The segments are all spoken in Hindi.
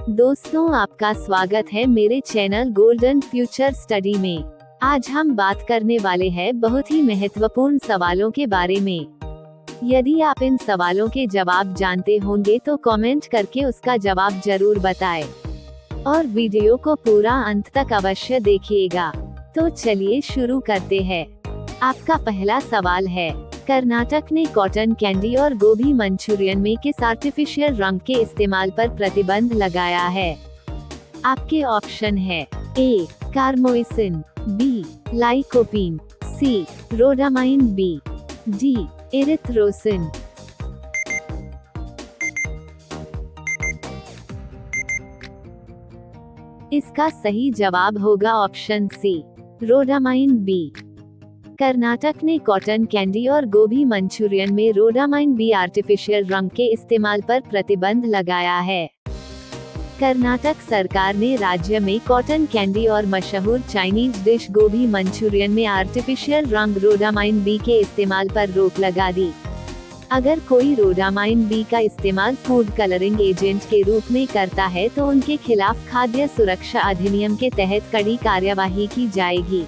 दोस्तों, आपका स्वागत है मेरे चैनल गोल्डन फ्यूचर स्टडी में। आज हम बात करने वाले हैं बहुत ही महत्वपूर्ण सवालों के बारे में। यदि आप इन सवालों के जवाब जानते होंगे तो कमेंट करके उसका जवाब जरूर बताएं और वीडियो को पूरा अंत तक अवश्य देखिएगा। तो चलिए शुरू करते हैं। आपका पहला सवाल है, कर्नाटक ने कॉटन कैंडी और गोभी मंचूरियन में किस आर्टिफिशियल रंग के इस्तेमाल पर प्रतिबंध लगाया है? आपके ऑप्शन है A carmoisine, B lycopene, C rhodamine, B D erythrosine. इसका सही जवाब होगा option C rhodamine, B. Karnataka ने कॉटन कैंडी और गोभी मंचूरियन में रोडामाइन बी आर्टिफिशियल रंग के इस्तेमाल पर प्रतिबंध लगाया है। कर्नाटक सरकार ने राज्य में कॉटन कैंडी और मशहूर चाइनीज डिश गोभी मंचूरियन में आर्टिफिशियल रंग रोडामाइन बी के इस्तेमाल पर रोक लगा दी। अगर कोई रोडामाइन बी का इस्तेमाल फूड कलरिंग एजेंट के रूप में करता है तो उनके खिलाफ खाद्य सुरक्षा अधिनियम के तहत कड़ी कार्यवाही की जाएगी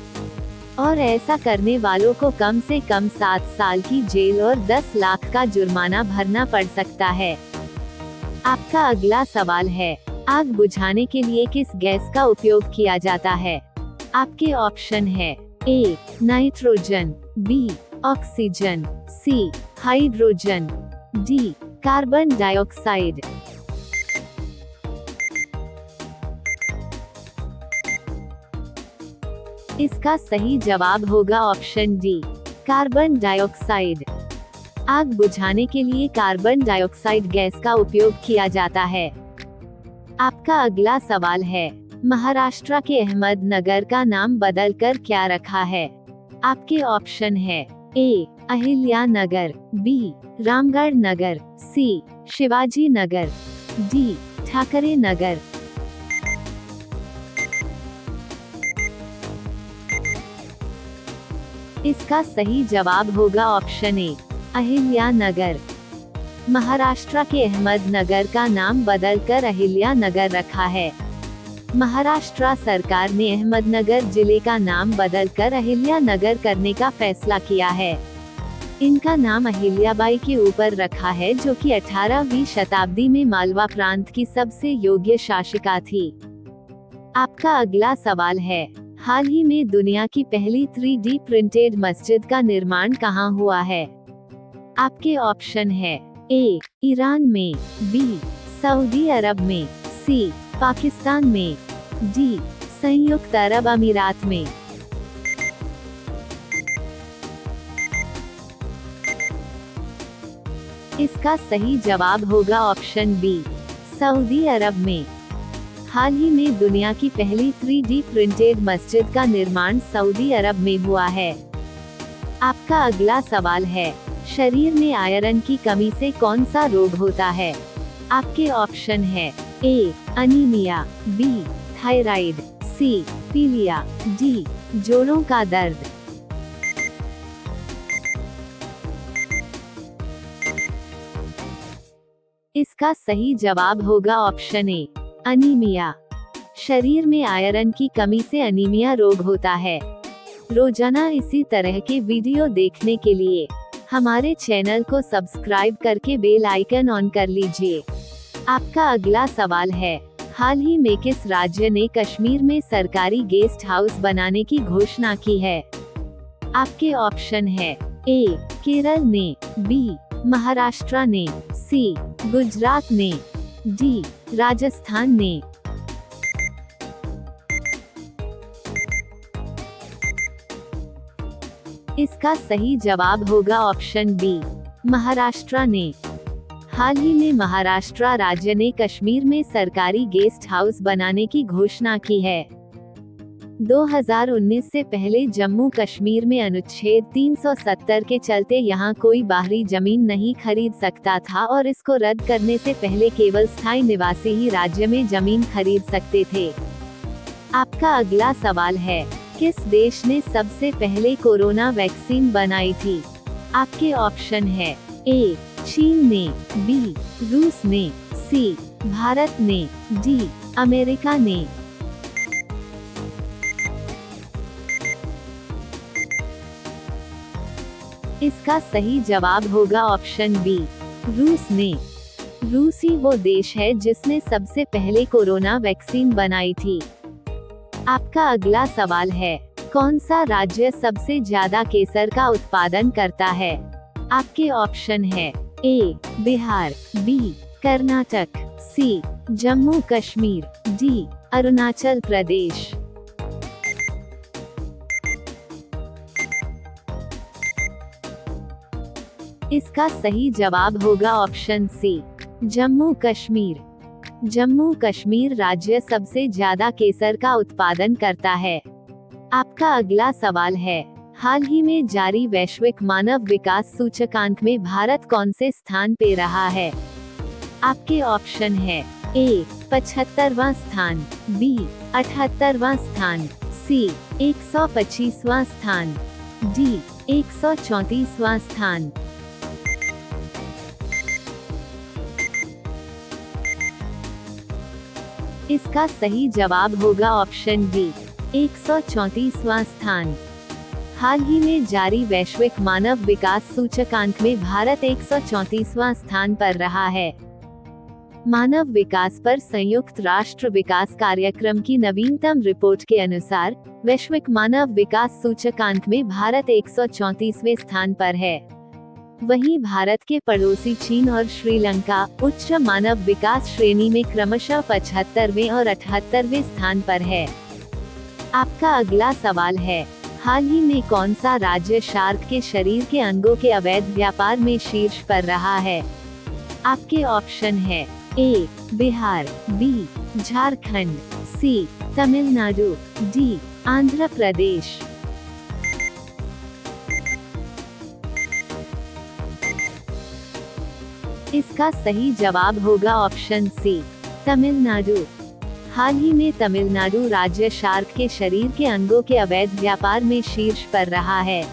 और ऐसा करने वालों को कम से कम 7 साल की जेल और 10 लाख का जुर्माना भरना पड़ सकता है। आपका अगला सवाल है, आग बुझाने के लिए किस गैस का उपयोग किया जाता है? आपके ऑप्शन है A nitrogen, B oxygen, C hydrogen, D carbon dioxide. इसका सही जवाब होगा ऑप्शन डी कार्बन डाइऑक्साइड। आग बुझाने के लिए कार्बन डाइऑक्साइड गैस का उपयोग किया जाता है। आपका अगला सवाल है, महाराष्ट्र के अहमदनगर का नाम बदलकर क्या रखा है? आपके ऑप्शन है ए अहिल्या नगर, बी रामगढ़ नगर, सी शिवाजी नगर, डी ठाकरे नगर। इसका सही जवाब होगा ऑप्शन ए अहिल्या नगर। महाराष्ट्र के अहमदनगर का नाम बदलकर अहिल्या नगर रखा है। महाराष्ट्र सरकार ने अहमदनगर जिले का नाम बदलकर अहिल्या नगर करने का फैसला किया है। इनका नाम अहिल्याबाई के ऊपर रखा है, जो कि 18वीं शताब्दी में मालवा प्रांत की सबसे योग्य शासिका थी। आपका अगला सवाल है, हाल ही में दुनिया की पहली 3D प्रिंटेड मस्जिद का निर्माण कहाँ हुआ है? आपके ऑप्शन है ए ईरान में, बी सऊदी अरब में, सी पाकिस्तान में, डी संयुक्त अरब अमीरात में। इसका सही जवाब होगा ऑप्शन बी सऊदी अरब में। हाल ही में दुनिया की पहली 3D प्रिंटेड मस्जिद का निर्माण सऊदी अरब में हुआ है। आपका अगला सवाल है, शरीर में आयरन की कमी से कौन सा रोग होता है? आपके ऑप्शन है ए अनीमिया, बी थायराइड, सी पीलिया, डी जोड़ों का दर्द। इसका सही जवाब होगा ऑप्शन ए अनीमिया। शरीर में आयरन की कमी से अनीमिया रोग होता है। रोजाना इसी तरह के वीडियो देखने के लिए हमारे चैनल को सब्सक्राइब करके बेल आइकन ऑन कर लीजिए। आपका अगला सवाल है, हाल ही में किस राज्य ने कश्मीर में सरकारी गेस्ट हाउस बनाने की घोषणा की है? आपके ऑप्शन है ए केरल ने, बी महाराष्ट्र ने, सी गुजरात ने, डी राजस्थान ने। इसका सही जवाब होगा ऑप्शन बी महाराष्ट्र ने। हाल ही में महाराष्ट्र राज्य ने कश्मीर में सरकारी गेस्ट हाउस बनाने की घोषणा की है। 2019 से पहले जम्मू कश्मीर में अनुच्छेद 370 के चलते यहां कोई बाहरी जमीन नहीं खरीद सकता था और इसको रद्द करने से पहले केवल स्थायी निवासी ही राज्य में जमीन खरीद सकते थे। आपका अगला सवाल है, किस देश ने सबसे पहले कोरोना वैक्सीन बनाई थी? आपके ऑप्शन है ए चीन ने, बी रूस ने, सी भारत ने, डी अमेरिका ने। इसका सही जवाब होगा ऑप्शन बी, रूस ने। रूस ही वो देश है जिसने सबसे पहले कोरोना वैक्सीन बनाई थी। आपका अगला सवाल है, कौन सा राज्य सबसे ज्यादा केसर का उत्पादन करता है? आपके ऑप्शन है ए बिहार, बी कर्नाटक, सी जम्मू कश्मीर, डी अरुणाचल प्रदेश। इसका सही जवाब होगा ऑप्शन सी, जम्मू कश्मीर। जम्मू कश्मीर राज्य सबसे ज्यादा केसर का उत्पादन करता है। आपका अगला सवाल है, हाल ही में जारी वैश्विक मानव विकास सूचकांक में भारत कौन से स्थान पे रहा है? आपके ऑप्शन है ए 75वां स्थान, बी 78वां स्थान, सी 125वां स्थान, डी 134वां स्थान। इसका सही जवाब होगा ऑप्शन डी, 134वां स्थान। हाल ही में जारी वैश्विक मानव विकास सूचकांक में भारत 134वां स्थान पर रहा है। मानव विकास पर संयुक्त राष्ट्र विकास कार्यक्रम की नवीनतम रिपोर्ट के अनुसार वैश्विक मानव विकास सूचकांक में भारत 134वें स्थान पर है। वहीं भारत के पड़ोसी चीन और श्रीलंका उच्च मानव विकास श्रेणी में क्रमशः 75वें और 78वें स्थान पर है। आपका अगला सवाल है, हाल ही में कौन सा राज्य शार्क के शरीर के अंगों के अवैध व्यापार में शीर्ष पर रहा है? आपके ऑप्शन है ए बिहार, बी झारखंड, सी तमिलनाडु, डी आंध्र प्रदेश। इसका सही जवाब होगा ऑप्शन सी, तमिलनाडु। हाल ही में तमिलनाडु राज्य शार्क के शरीर के अंगों के अवैध व्यापार में शीर्ष पर रहा है।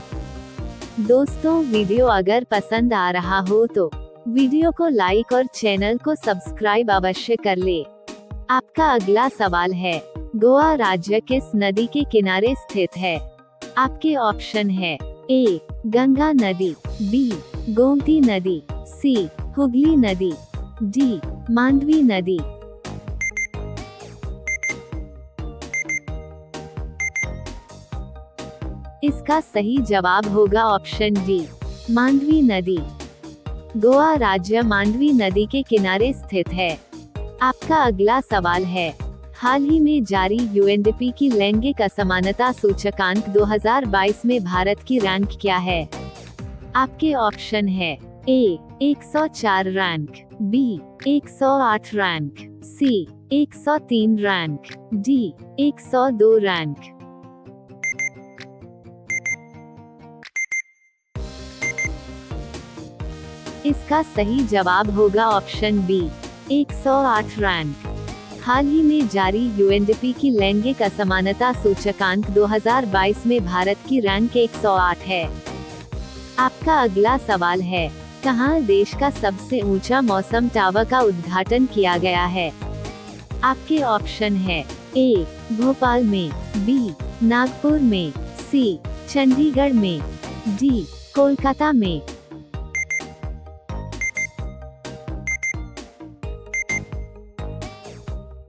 दोस्तों, वीडियो अगर पसंद आ रहा हो तो वीडियो को लाइक और चैनल को सब्सक्राइब अवश्य कर ले। आपका अगला सवाल है, गोवा राज्य किस नदी के किनारे स्थित है? आपके ऑप्शन है ए गंगा नदी, बी गोमती नदी, सी हुगली नदी, डी मांडवी नदी। इसका सही जवाब होगा ऑप्शन डी, मांडवी नदी। गोवा राज्य मांडवी नदी के किनारे स्थित है। आपका अगला सवाल है, हाल ही में जारी यूएनडीपी की लैंगिक असमानता सूचकांक 2022 में भारत की रैंक क्या है? आपके ऑप्शन है ए 104 रैंक, बी 108 रैंक, सी 103 रैंक, डी 102 रैंक। इसका सही जवाब होगा ऑप्शन बी, 108 रैंक। हाल ही में जारी यूएनडीपी की लैंगिक असमानता सूचकांक 2022 में भारत की रैंक 108 है। आपका अगला सवाल है, कहाँ देश का सबसे ऊंचा मौसम टावर का उद्घाटन किया गया है? आपके ऑप्शन है ए भोपाल में, बी नागपुर में, सी चंडीगढ़ में, डी कोलकाता में।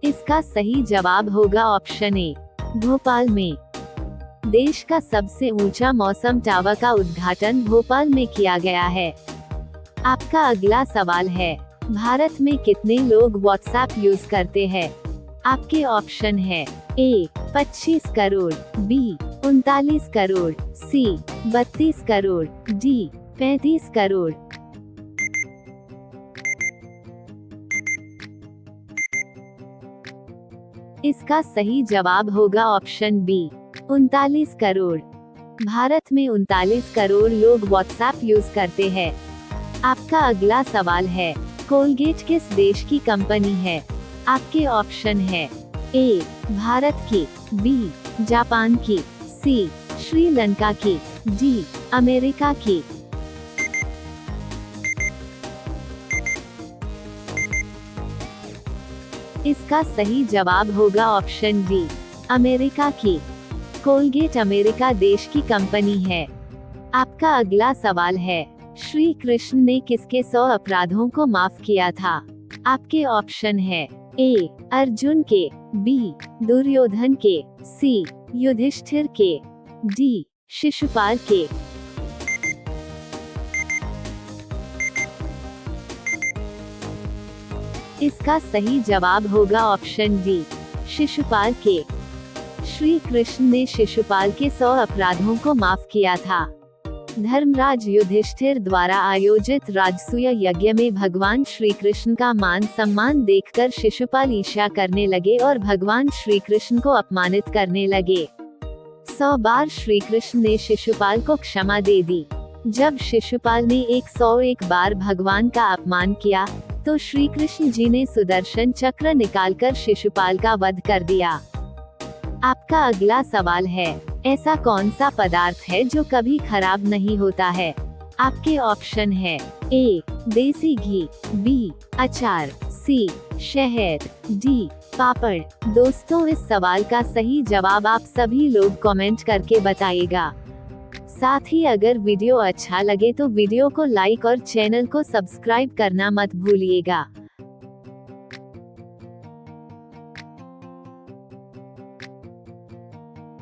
इसका सही जवाब होगा ऑप्शन ए, भोपाल में। देश का सबसे ऊंचा मौसम टावर का उद्घाटन भोपाल में किया गया है। आपका अगला सवाल है, भारत में कितने लोग व्हाट्सएप यूज करते हैं? आपके ऑप्शन है ए 25 करोड़, बी 39 करोड़, सी 32 करोड़, डी 35 करोड़। इसका सही जवाब होगा ऑप्शन बी, 39 करोड़। भारत में 39 करोड़ लोग व्हाट्सएप यूज करते हैं। आपका अगला सवाल है, कोलगेट किस देश की कंपनी है? आपके ऑप्शन है ए भारत की, बी जापान की, सी श्रीलंका की, डी अमेरिका की। इसका सही जवाब होगा ऑप्शन डी, अमेरिका की। कोलगेट अमेरिका देश की कंपनी है। आपका अगला सवाल है, श्री कृष्ण ने किसके 100 अपराधों को माफ किया था? आपके ऑप्शन है, ए अर्जुन के, बी दुर्योधन के, सी युधिष्ठिर के, डी शिशुपाल के। इसका सही जवाब होगा ऑप्शन डी, शिशुपाल के। श्री कृष्ण ने शिशुपाल के 100 अपराधों को माफ किया था। धर्मराज युधिष्ठिर द्वारा आयोजित राजसूय यज्ञ में भगवान श्री कृष्ण का मान सम्मान देखकर शिशुपाल ईर्ष्या करने लगे और भगवान श्री कृष्ण को अपमानित करने लगे। 100 बार श्री कृष्ण ने शिशुपाल को क्षमा दे दी। जब शिशुपाल ने 101 बार भगवान का अपमान किया, तो श्री कृष्ण जी ने सुदर्शन चक्र निकालकर शिशुपाल का वध कर दिया। आपका अगला सवाल है, ऐसा कौन सा पदार्थ है जो कभी खराब नहीं होता है? आपके ऑप्शन है, ए देसी घी, बी अचार, सी शहद, डी पापड़। दोस्तों, इस सवाल का सही जवाब आप सभी लोग कमेंट करके बताइएगा। साथ ही अगर वीडियो अच्छा लगे तो वीडियो को लाइक और चैनल को सब्सक्राइब करना मत भूलिएगा।